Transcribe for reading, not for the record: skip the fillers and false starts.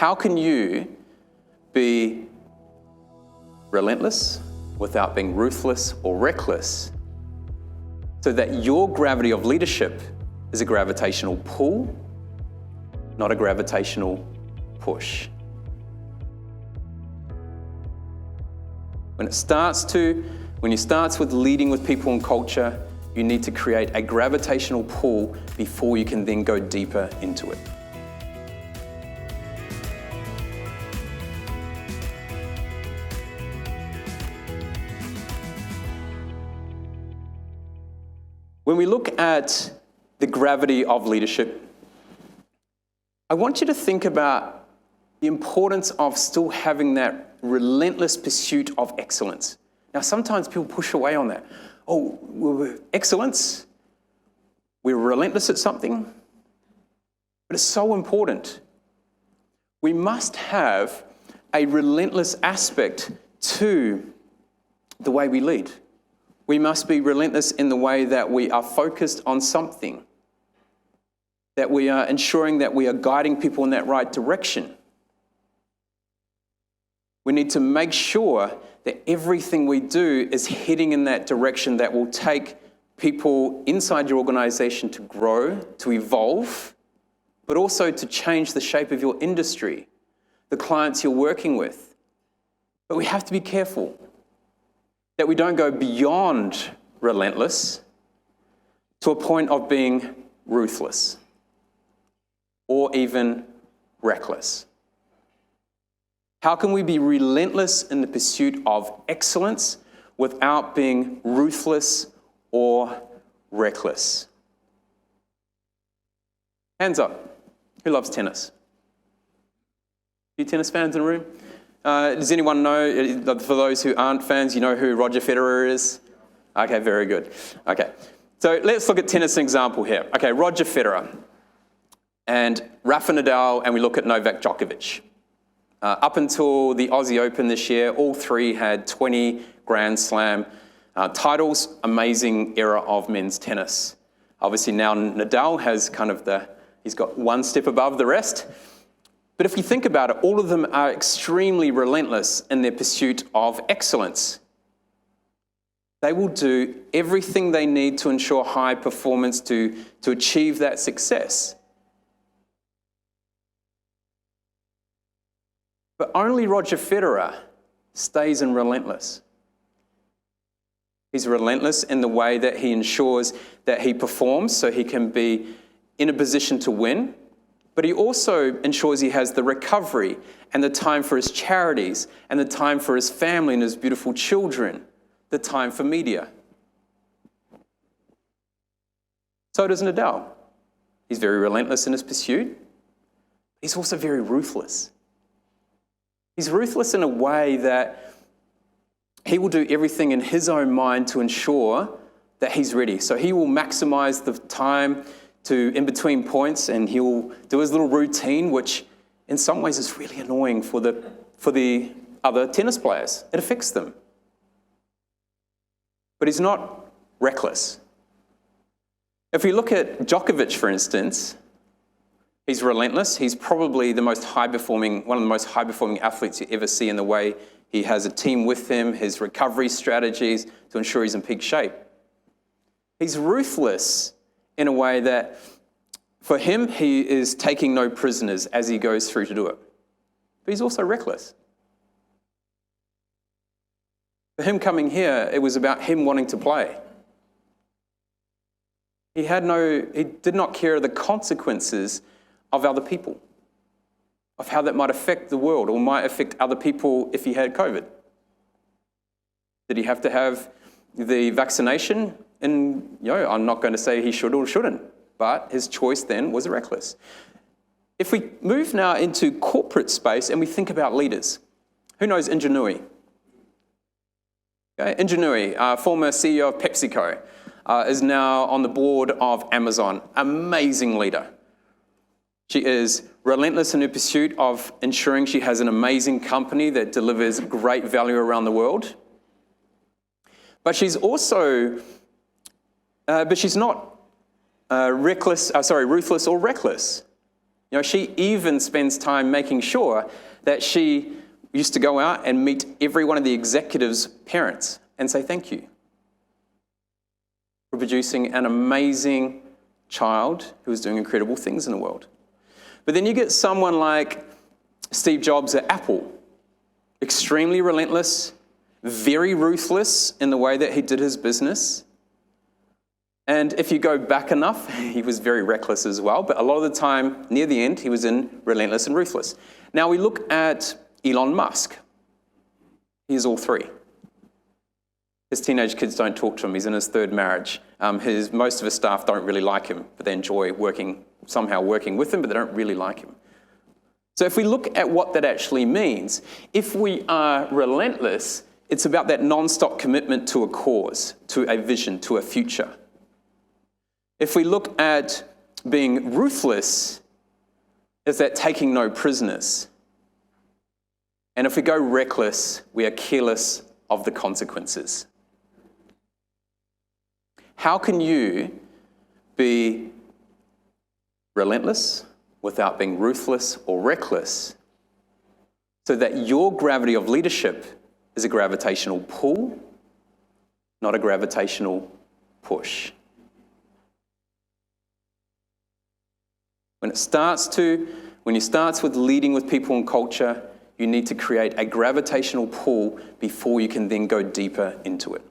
How can you be relentless without being ruthless or reckless, so that your gravity of leadership is a gravitational pull, not a gravitational push? When it starts with leading with people and culture, you need to create a gravitational pull before you can then go deeper into it. When we look at the gravity of leadership, I want you to think about the importance of still having that relentless pursuit of excellence. Now, sometimes people push away on that. Oh, excellence, we're relentless at something, but it's so important. We must have a relentless aspect to the way we lead. We must be relentless in the way that we are focused on something, that we are ensuring that we are guiding people in that right direction. We need to make sure that everything we do is heading in that direction that will take people inside your organization to grow, to evolve, but also to change the shape of your industry, the clients you're working with. But we have to be careful that we don't go beyond relentless to a point of being ruthless or even reckless. How can we be relentless in the pursuit of excellence without being ruthless or reckless? Hands up. Who loves tennis? You tennis fans in the room? Does anyone know, for those who aren't fans, you know who Roger Federer is? Okay, very good. Okay, so let's look at tennis example here. Okay, Roger Federer and Rafa Nadal, and we look at Novak Djokovic. Up until the Aussie Open this year, all three had 20 Grand Slam titles. Amazing era of men's tennis. Obviously now Nadal has he's got one step above the rest. But if we think about it, all of them are extremely relentless in their pursuit of excellence. They will do everything they need to ensure high performance to achieve that success. But only Roger Federer stays in relentless. He's relentless in the way that he ensures that he performs so he can be in a position to win. But he also ensures he has the recovery and the time for his charities and the time for his family and his beautiful children, the time for media. So does Nadal. He's very relentless in his pursuit. He's also very ruthless. He's ruthless in a way that he will do everything in his own mind to ensure that he's ready. So he will maximize the time to in between points, and he'll do his little routine, which in some ways is really annoying for the other tennis players. It affects them. But he's not reckless. If we look at Djokovic, for instance, he's relentless. He's probably one of the most high-performing athletes you ever see in the way he has a team with him, his recovery strategies to ensure he's in peak shape. He's ruthless in a way that, for him, he is taking no prisoners as he goes through to do it. But he's also reckless. For him coming here, it was about him wanting to play. He did not care the consequences of other people, of how that might affect the world or might affect other people if he had COVID. Did he have to have the vaccination? And I'm not going to say he should or shouldn't, but his choice then was reckless. If we move now into corporate space and we think about leaders, who knows Ingenuity? Okay, Ingenuity, former CEO of PepsiCo, is now on the board of Amazon. Amazing leader. She is relentless in her pursuit of ensuring she has an amazing company that delivers great value around the world. But she's also, she's not ruthless or reckless. You know, she even spends time making sure that she used to go out and meet every one of the executives' parents and say thank you for producing an amazing child who is doing incredible things in the world. But then you get someone like Steve Jobs at Apple, extremely relentless, very ruthless in the way that he did his business. And if you go back enough, he was very reckless as well, but a lot of the time, near the end, he was in relentless and ruthless. Now we look at Elon Musk. He's all three. His teenage kids don't talk to him. He's in his third marriage. Most of his staff don't really like him, but they enjoy somehow working with him, but they don't really like him. So if we look at what that actually means, if we are relentless, it's about that non-stop commitment to a cause, to a vision, to a future. If we look at being ruthless, it's that taking no prisoners. And if we go reckless, we are careless of the consequences. How can you be relentless without being ruthless or reckless so that your gravity of leadership is a gravitational pull, not a gravitational push? When you start with leading with people and culture, you need to create a gravitational pull before you can then go deeper into it.